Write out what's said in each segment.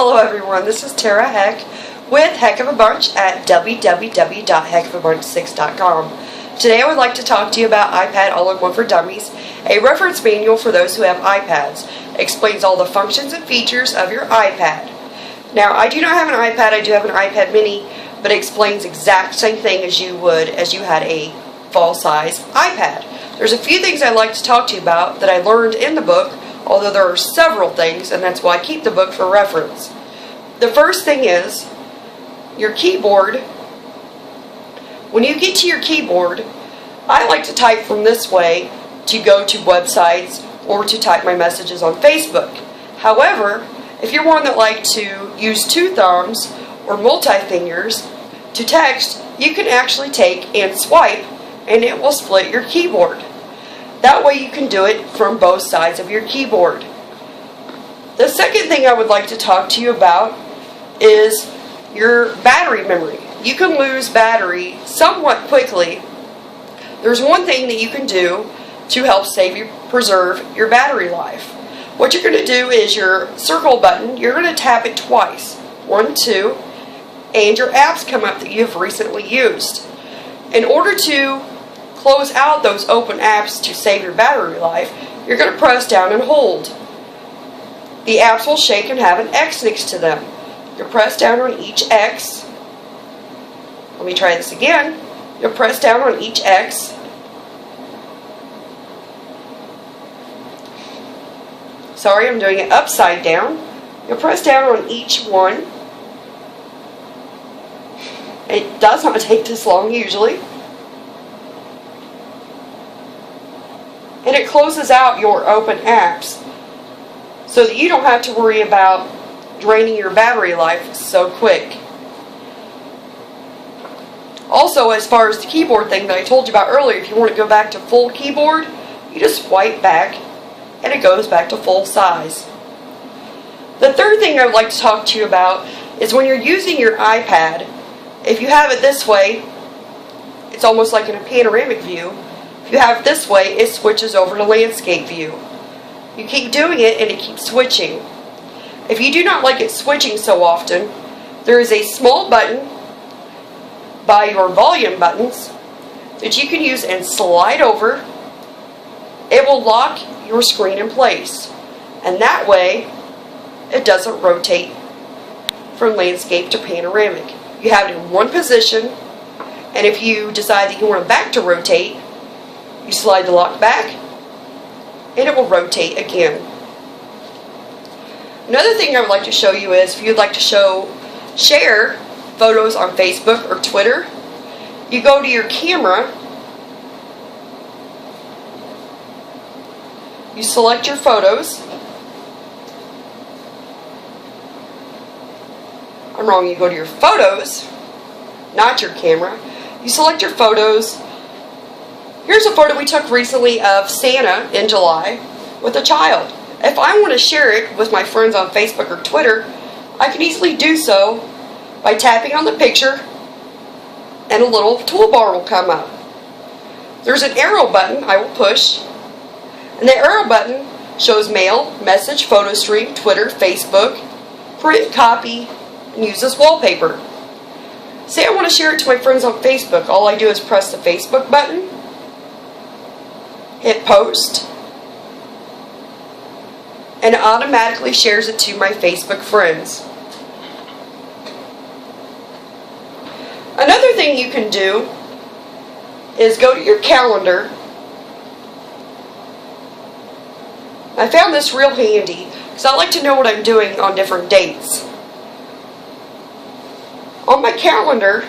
Hello everyone, this is Tara Heck with Heck of a Bunch at www.heckofabunch6.com. Today I would like to talk to you about iPad All-in-One for Dummies, a reference manual for those who have iPads. It explains all the functions and features of your iPad. Now, I do not have an iPad, I do have an iPad mini, but it explains the exact same thing as you would as you had a full-size iPad. There's a few things I'd like to talk to you about that I learned in the book, although there are several things, and that's why I keep the book for reference. The first thing is your keyboard. When you get to your keyboard, I like to type from this way to go to websites or to type my messages on Facebook. However, if you're one that likes to use two thumbs or multi-fingers to text, you can actually take and swipe and it will split your keyboard. That way you can do it from both sides of your keyboard. The second thing I would like to talk to you about is your battery memory. You can lose battery somewhat quickly. There's one thing that you can do to help preserve your battery life. What you're going to do is your circle button, you're going to tap it twice. 1, 2, and your apps come up that you've recently used. In order to close out those open apps to save your battery life, you're going to press down and hold. The apps will shake and have an X next to them. You press down on each X. Let me try this again. You'll press down on each X. Sorry, I'm doing it upside down. You'll press down on each one. It does not take this long usually. And it closes out your open apps so that you don't have to worry about draining your battery life so quick. Also, as far as the keyboard thing that I told you about earlier, if you want to go back to full keyboard, you just swipe back and it goes back to full size. The third thing I would like to talk to you about is when you're using your iPad, if you have it this way, it's almost like in a panoramic view. If you have it this way, it switches over to landscape view. You keep doing it and it keeps switching. If you do not like it switching so often, there is a small button by your volume buttons that you can use and slide over. It will lock your screen in place, and that way it doesn't rotate from landscape to panoramic. You have it in one position, and if you decide that you want it back to rotate, you slide the lock back and it will rotate again. Another thing I would like to show you is if you'd like to share photos on Facebook or Twitter, you go to your camera, you select your photos. I'm wrong, you go to your photos, not your camera. You select your photos. Here's a photo we took recently of Santa in July with a child. If I want to share it with my friends on Facebook or Twitter, I can easily do so by tapping on the picture and a little toolbar will come up. There's an arrow button I will push, and the arrow button shows mail, message, photo stream, Twitter, Facebook, print, copy, and use as wallpaper. Say I want to share it to my friends on Facebook. All I do is press the Facebook button, hit post, and it automatically shares it to my Facebook friends. Another thing you can do is go to your calendar. I found this real handy because I like to know what I'm doing on different dates. On my calendar,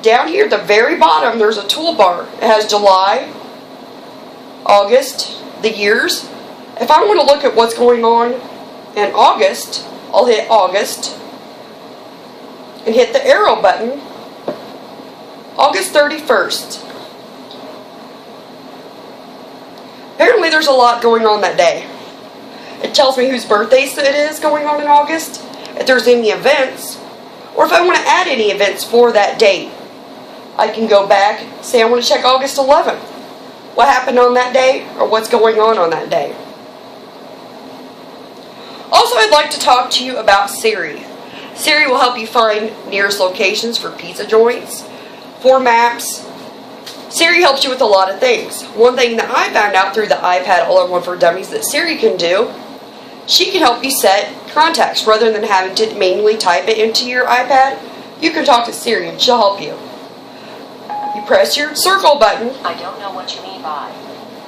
down here at the very bottom, there's a toolbar. It has July, August, the years. If I want to look at what's going on in August, I'll hit August and hit the arrow button, August 31st. Apparently there's a lot going on that day. It tells me whose birthdays it is going on in August, if there's any events, or if I want to add any events for that date. I can go back, say I want to check August 11th. What happened on that day, or what's going on that day. Also, I'd like to talk to you about Siri. Siri will help you find nearest locations for pizza joints, for maps. Siri helps you with a lot of things. One thing that I found out through the iPad All-in-One for Dummies that Siri can do, she can help you set contacts rather than having to manually type it into your iPad. You can talk to Siri and she'll help you. You press your circle button. I don't know what you mean by.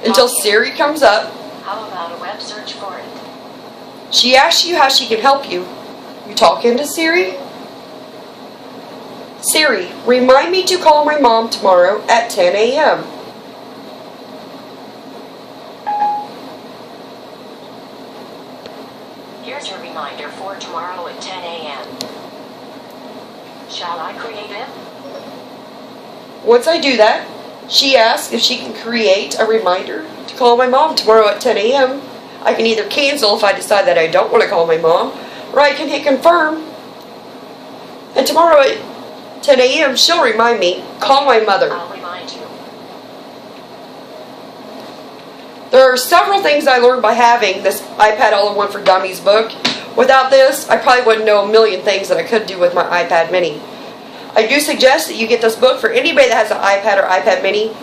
Until Siri comes up. How about a web search for it? She asks you how she can help you. You talk into Siri. Siri, remind me to call my mom tomorrow at 10 a.m. Here's your reminder for tomorrow at 10 a.m. Shall I create it? Once I do that, she asks if she can create a reminder to call my mom tomorrow at 10 a.m. I can either cancel if I decide that I don't want to call my mom, or I can hit confirm. And tomorrow at 10 a.m. she'll remind me, call my mother. I'll remind you. There are several things I learned by having this iPad All-in-One for Dummies book. Without this, I probably wouldn't know a million things that I could do with my iPad mini. I do suggest that you get this book for anybody that has an iPad or iPad mini.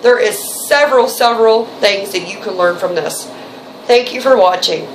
There is several things that you can learn from this. Thank you for watching.